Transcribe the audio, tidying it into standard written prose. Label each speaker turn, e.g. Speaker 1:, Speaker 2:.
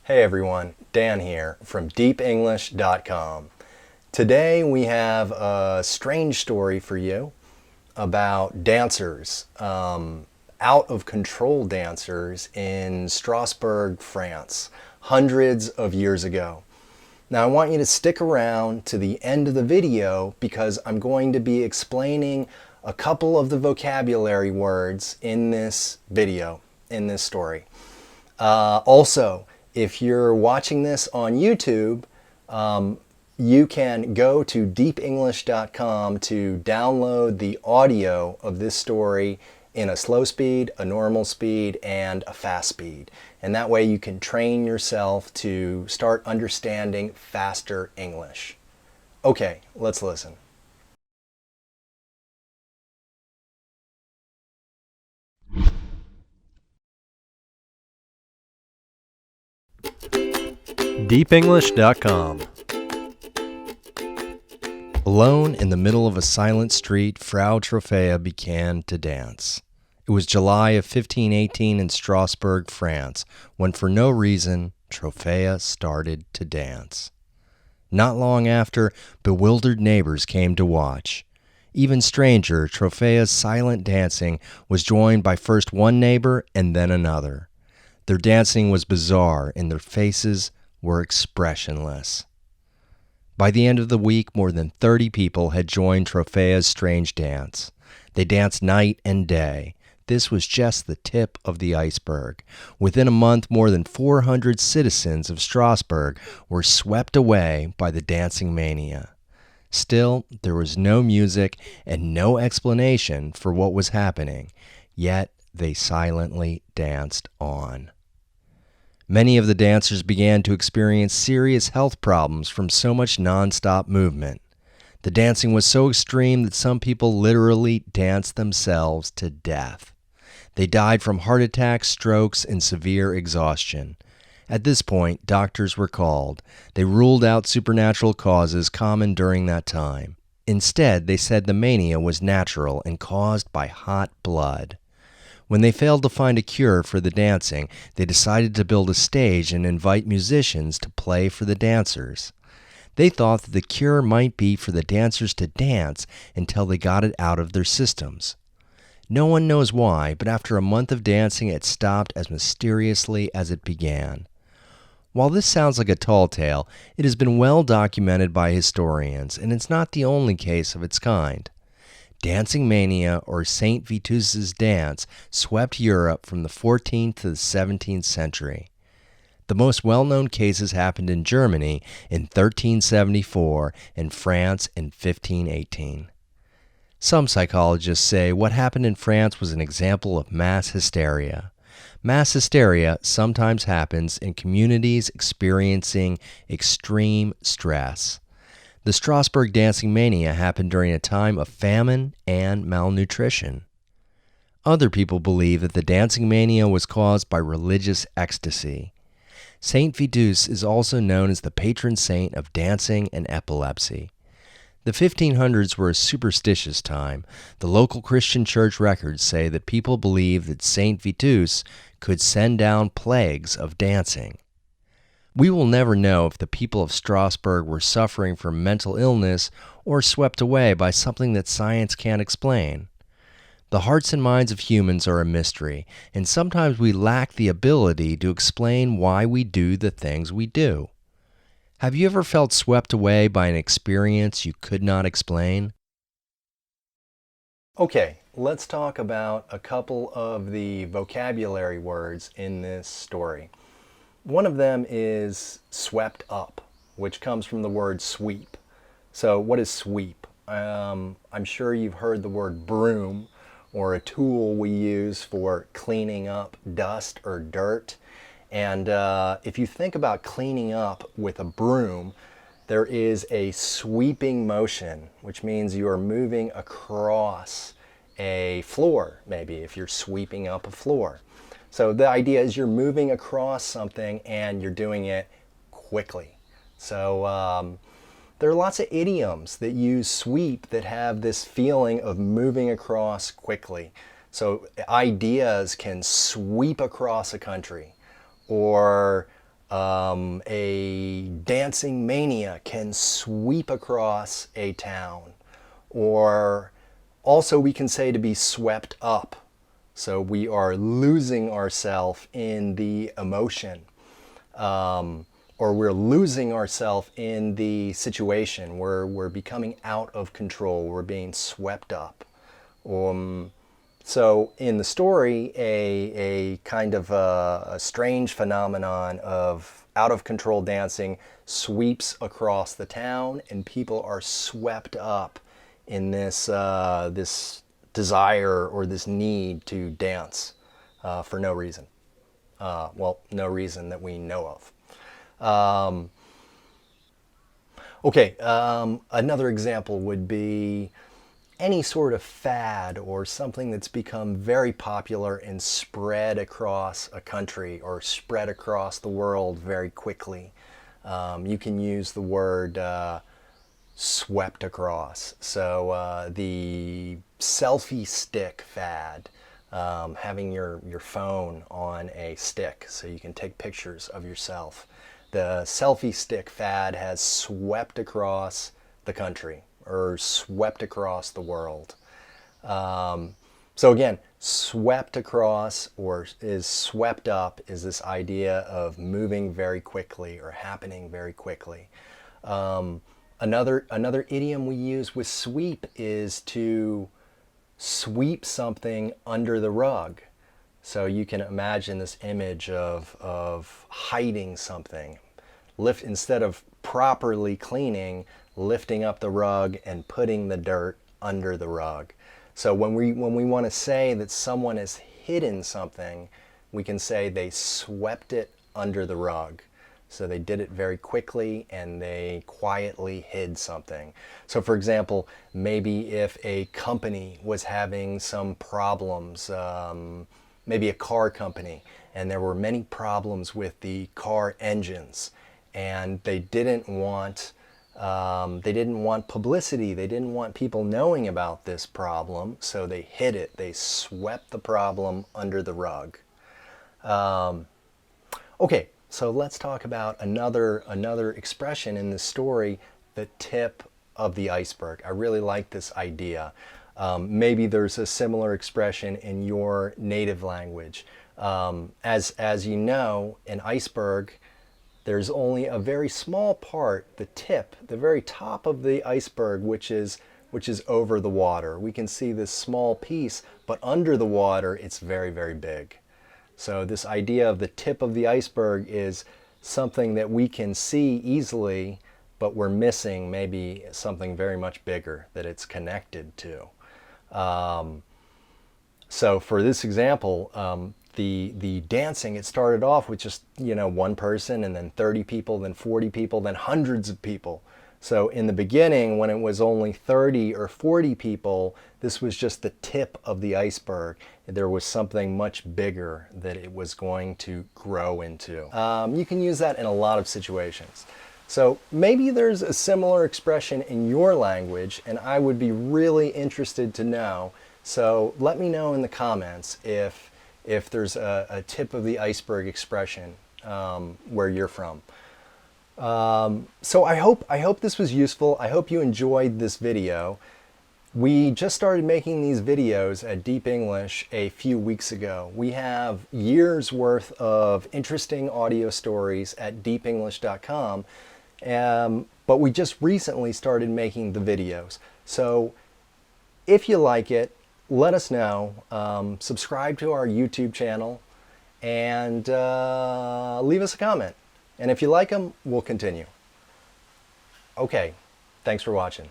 Speaker 1: Hey everyone, Dan here from deepenglish.com. Today we have a strange story for you about dancers, out of control dancers in Strasbourg, France, hundreds of years ago. Now I want you to stick around to the end of the video because I'm going to be explaining a couple of the vocabulary words in this video, in this story. Also, if you're watching this on YouTube, you can go to deepenglish.com to download the audio of this story in a slow speed, a normal speed, and a fast speed. And that way you can train yourself to start understanding faster English. Okay, let's listen. deepenglish.com. Alone in the middle of a silent street, Frau Trophea began to dance. It was July of 1518 in Strasbourg, France, when for no reason, Trophea started to dance. Not long after, bewildered neighbors came to watch. Even stranger, Trophea's silent dancing was joined by first one neighbor and then another. Their dancing was bizarre, and their faces were expressionless. By the end of the week, more than 30 people had joined Trophea's strange dance. They danced night and day. This was just the tip of the iceberg. Within a month, more than 400 citizens of Strasbourg were swept away by the dancing mania. Still, there was no music and no explanation for what was happening, yet they silently danced on. Many of the dancers began to experience serious health problems from so much nonstop movement. The dancing was so extreme that some people literally danced themselves to death. They died from heart attacks, strokes, and severe exhaustion. At this point, doctors were called. They ruled out supernatural causes common during that time. Instead, they said the mania was natural and caused by hot blood. When they failed to find a cure for the dancing, they decided to build a stage and invite musicians to play for the dancers. They thought that the cure might be for the dancers to dance until they got it out of their systems. No one knows why, but after a month of dancing, it stopped as mysteriously as it began. While this sounds like a tall tale, it has been well documented by historians, and it's not the only case of its kind. Dancing mania, or St. Vitus's dance, swept Europe from the 14th to the 17th century. The most well-known cases happened in Germany in 1374 and France in 1518. Some psychologists say what happened in France was an example of mass hysteria. Mass hysteria sometimes happens in communities experiencing extreme stress. The Strasbourg dancing mania happened during a time of famine and malnutrition. Other people believe that the dancing mania was caused by religious ecstasy. Saint Vitus is also known as the patron saint of dancing and epilepsy. The 1500s were a superstitious time. The local Christian church records say that people believed that Saint Vitus could send down plagues of dancing. We will never know if the people of Strasbourg were suffering from mental illness or swept away by something that science can't explain. The hearts and minds of humans are a mystery, and sometimes we lack the ability to explain why we do the things we do. Have you ever felt swept away by an experience you could not explain? Okay, let's talk about a couple of the vocabulary words in this story. One of them is swept up, which comes from the word sweep. So what is sweep? I'm sure you've heard the word broom, or a tool we use for cleaning up dust or dirt. And if you think about cleaning up with a broom, there is a sweeping motion, which means you are moving across a floor, maybe if you're sweeping up a floor. So the idea is you're moving across something and you're doing it quickly. So there are lots of idioms that use sweep that have this feeling of moving across quickly. So ideas can sweep across a country, or A dancing mania can sweep across a town. Or also we can say to be swept up. So we are losing ourselves in the emotion. Or we're losing ourselves in the situation. We're becoming out of control. We're being swept up. So in the story, a kind of a strange phenomenon of out of control dancing sweeps across the town, and people are swept up in this desire or this need to dance for no reason. Well, no reason that we know of. Okay, another example would be any sort of fad or something that's become very popular and spread across a country or spread across the world very quickly. You can use the word swept across. So the selfie stick fad, having your phone on a stick so you can take pictures of yourself. The selfie stick fad has swept across the country or swept across the world. So again, swept across or is swept up is this idea of moving very quickly or happening very quickly. Another idiom we use with sweep is to sweep something under the rug. So you can imagine this image of hiding something. Instead of properly cleaning, lifting up the rug and putting the dirt under the rug. So when we want to say that someone has hidden something, we can say they swept it under the rug. So they did it very quickly and they quietly hid something. So for example, maybe if a company was having some problems, maybe a car company, and there were many problems with the car engines, and they didn't want publicity. They didn't want people knowing about this problem, so they hid it. They swept the problem under the rug. Okay, so let's talk about another expression in this story, the tip of the iceberg. I really like this idea. Maybe there's a similar expression in your native language. As you know, an iceberg, there's only a very small part, the tip, the very top of the iceberg, which is over the water. We can see this small piece, but under the water, it's very, very big. So this idea of the tip of the iceberg is something that we can see easily, but we're missing maybe something very much bigger that it's connected to. So for this example, the dancing, it started off with just, one person, and then 30 people, then 40 people, then hundreds of people. So in the beginning, when it was only 30 or 40 people, this was just the tip of the iceberg. There was something much bigger that it was going to grow into. You can use that in a lot of situations. So maybe there's a similar expression in your language, and I would be really interested to know. So let me know in the comments if there's a tip of the iceberg expression where you're from. So I hope this was useful. I hope you enjoyed this video. We just started making these videos at Deep English a few weeks ago. We have years worth of interesting audio stories at deepenglish.com, but we just recently started making the videos. So if you like it, let us know. Subscribe to our YouTube channel and leave us a comment. And if you like them, we'll continue. Okay, thanks for watching.